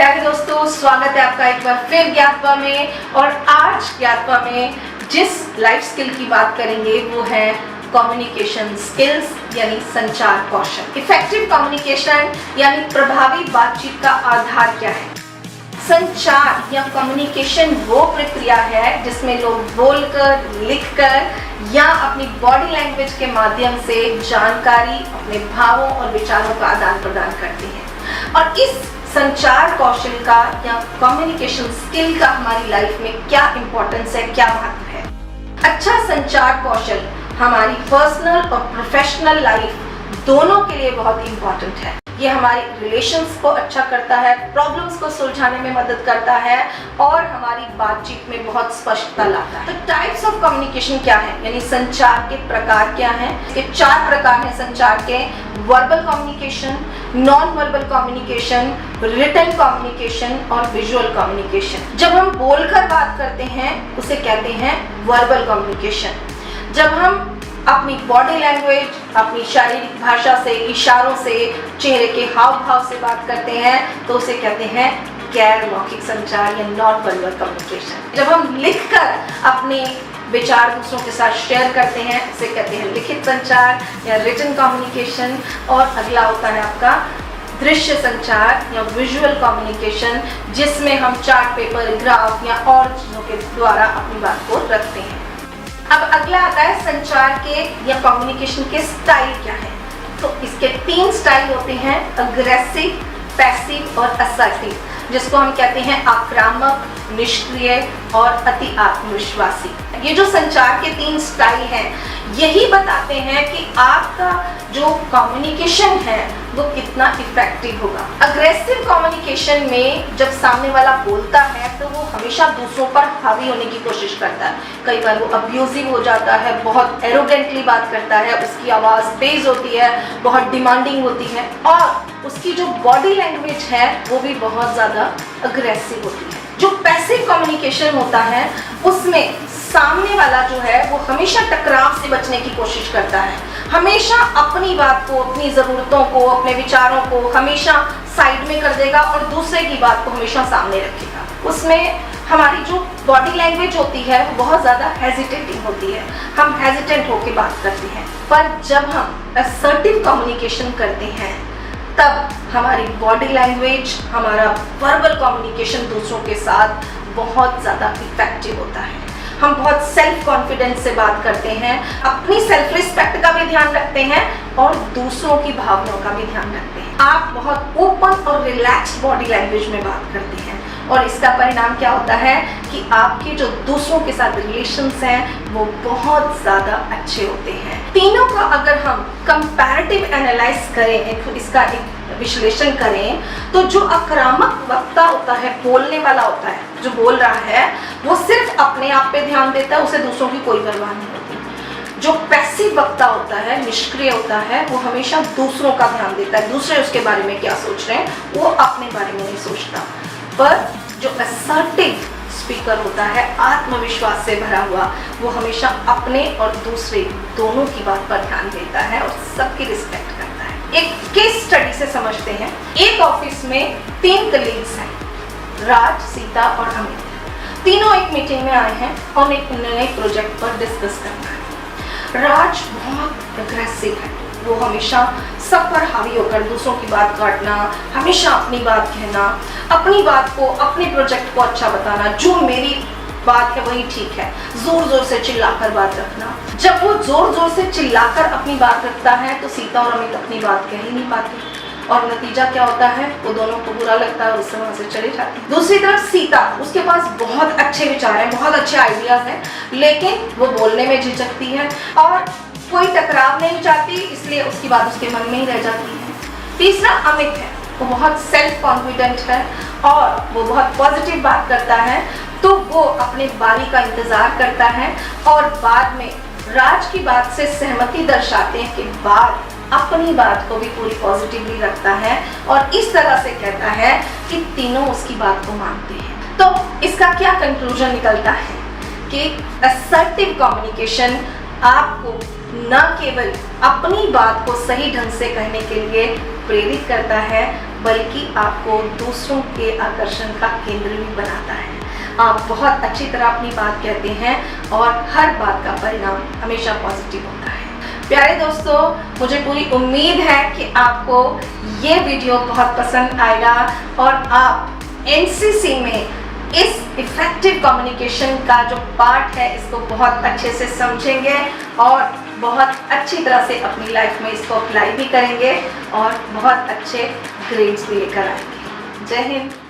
प्यारे दोस्तों, स्वागत है आपका एक बार फिर ज्ञातवा में। और आज ज्ञातवा में जिस लाइफ स्किल की बात करेंगे वो है कम्युनिकेशन स्किल्स यानी संचार कौशल। इफेक्टिव कम्युनिकेशन यानी प्रभावी बातचीत का आधार क्या है। संचार या कम्युनिकेशन वो प्रक्रिया है जिसमें लोग बोलकर, लिखकर या अपनी बॉडी लैंग्वेज के माध्यम से जानकारी, अपने भावों और विचारों का आदान प्रदान करते हैं। और इस संचार कौशल का या कम्युनिकेशन स्किल का हमारी लाइफ में क्या इंपॉर्टेंस है, क्या महत्व है। अच्छा संचार कौशल हमारी पर्सनल और प्रोफेशनल लाइफ दोनों के लिए बहुत इंपॉर्टेंट है। ये हमारे रिलेशंस को अच्छा करता है, प्रॉब्लम्स को सुलझाने में मदद करता है और हमारी बातचीत में बहुत स्पष्टता लाता है। तो टाइप्स ऑफ कम्युनिकेशन क्या है, यानी संचार के प्रकार क्या हैं। इसके 4 प्रकार हैं संचार के: verbal communication, non verbal communication, written communication और विजुअल कम्युनिकेशन। जब हम बोलकर बात करते हैं उसे कहते हैं वर्बल कम्युनिकेशन। जब हम अपनी बॉडी लैंग्वेज, अपनी शारीरिक भाषा से, इशारों से, चेहरे के हाव भाव से बात करते हैं तो उसे कहते हैं गैर मौखिक संचार या नॉन वर्बल कम्युनिकेशन। जब हम लिखकर अपने विचार दूसरों के साथ शेयर करते हैं उसे कहते हैं लिखित संचार या रिटन कम्युनिकेशन। और अगला होता है आपका दृश्य संचार या विजुअल कम्युनिकेशन, जिसमें हम चार्ट पेपर, ग्राफ या और चीज़ों के द्वारा अपनी बात को रखते हैं। अब अगला आता है संचार के या कम्युनिकेशन के स्टाइल क्या है। तो इसके 3 स्टाइल होते हैं: अग्रेसिव, पैसिव और असर्टिव, जिसको हम कहते हैं आक्रामक, निष्क्रिय और अति आत्मविश्वासी। ये जो संचार के 3 स्टाइल हैं यही बताते हैं कि आपका जो कम्युनिकेशन है वो कितना इफेक्टिव होगा। अग्रेसिव कम्युनिकेशन में जब सामने वाला बोलता है तो वो हमेशा दूसरों पर हावी होने की कोशिश करता है। कई बार वो अब्यूजिव हो जाता है, बहुत एरोगेंटली बात करता है, उसकी आवाज़ तेज होती है, बहुत डिमांडिंग होती है और उसकी जो बॉडी लैंग्वेज है वो भी बहुत ज़्यादा अग्रेसिव होती है। जो पैसिव कम्युनिकेशन होता है उसमें सामने वाला जो है वो हमेशा टकराव से बचने की कोशिश करता है, हमेशा अपनी बात को, अपनी ज़रूरतों को, अपने विचारों को हमेशा साइड में कर देगा और दूसरे की बात को हमेशा सामने रखेगा। उसमें हमारी जो बॉडी लैंग्वेज होती है वो बहुत ज़्यादा हेजिटेटिंग होती है, हम हेजिटेंट होकर बात करते हैं। पर जब हम असर्टिव कम्युनिकेशन करते हैं तब हमारी बॉडी लैंग्वेज, हमारा वर्बल कम्युनिकेशन दूसरों के साथ बहुत ज़्यादा इफेक्टिव होता है। हम बहुत सेल्फ कॉन्फिडेंस से बात करते हैं, अपनी सेल्फ रिस्पेक्ट का भी ध्यान रखते हैं और दूसरों की भावनाओं का भी ध्यान रखते हैं। आप बहुत ओपन और रिलैक्स्ड बॉडी लैंग्वेज में बात करते हैं और इसका परिणाम क्या होता है कि आपके जो दूसरों के साथ रिलेशंस हैं वो बहुत ज़्यादा अच्छे होते हैं। तीनों का अगर हम कंपैरेटिव एनालाइज करें, इसका एक विश्लेषण करें, तो जो आक्रामक वक्ता होता है, बोलने वाला होता है, जो बोल रहा है वो सिर्फ अपने आप पे ध्यान देता है, उसे दूसरों की कोई परवाह नहीं होती। जो पैसिव वक्ता होता है, निष्क्रिय होता है, वो हमेशा दूसरों का ध्यान देता है, दूसरे उसके बारे में क्या सोच रहे हैं वो अपने बारे में नहीं सोचता। पर जो असर्टिव स्पीकर होता है, आत्मविश्वास से भरा हुआ, वो हमेशा अपने और दूसरे दोनों की बात पर ध्यान देता है और सबकी रिस्पेक्ट करता है। एक केस स्टडी से समझते हैं। एक ऑफिस में 3 कलीग्स हैं, राज, सीता और अमित। तीनों एक मीटिंग में आए हैं और एक नए प्रोजेक्ट पर डिस्कस करना है। राज बहुत अग्रेसिव है, वो हमेशा सब पर हावी होकर दूसरों की बात काटना, हमेशा अपनी बात कहना, अपनी बात को, अपने प्रोजेक्ट को अच्छा बताना, जो मेरी बात है वही ठीक है, जोर जोर से चिल्लाकर बात रखना। जब वो जोर जोर से चिल्लाकर अपनी बात रखता है तो सीता और अमित अपनी बात कह ही नहीं पाते और नतीजा क्या होता है, वो दोनों को बुरा लगता है और उससे वहाँ से चले जाते हैं। दूसरी तरफ सीता, उसके पास बहुत अच्छे विचार हैं, बहुत अच्छे आइडियाज हैं, लेकिन वो बोलने में झिझकती है और कोई टकराव नहीं चाहती, इसलिए उसकी बात उसके मन में ही रह जाती है। तीसरा अमित है, वो बहुत सेल्फ कॉन्फिडेंट है और वो बहुत पॉजिटिव बात करता है, तो वो अपने बारी का इंतजार करता है और बाद में राज की बात से सहमति दर्शाते हैं कि बाद अपनी बात को भी पूरी पॉजिटिवली रखता है और इस तरह से कहता है कि तीनों उसकी बात को मानते हैं। तो इसका क्या कंक्लूजन निकलता है कि असर्टिव कम्युनिकेशन आपको न केवल अपनी बात को सही ढंग से कहने के लिए प्रेरित करता है बल्कि आपको दूसरों के आकर्षण का केंद्र भी बनाता है। आप बहुत अच्छी तरह अपनी बात कहते हैं और हर बात का परिणाम हमेशा पॉजिटिव होता है। प्यारे दोस्तों, मुझे पूरी उम्मीद है कि आपको ये वीडियो बहुत पसंद आएगा और आप एनसीसी में इस इफेक्टिव कम्युनिकेशन का जो पार्ट है इसको बहुत अच्छे से समझेंगे और बहुत अच्छी तरह से अपनी लाइफ में इसको अप्लाई भी करेंगे और बहुत अच्छे ग्रेड्स भी लेकर आएंगे। जय हिंद।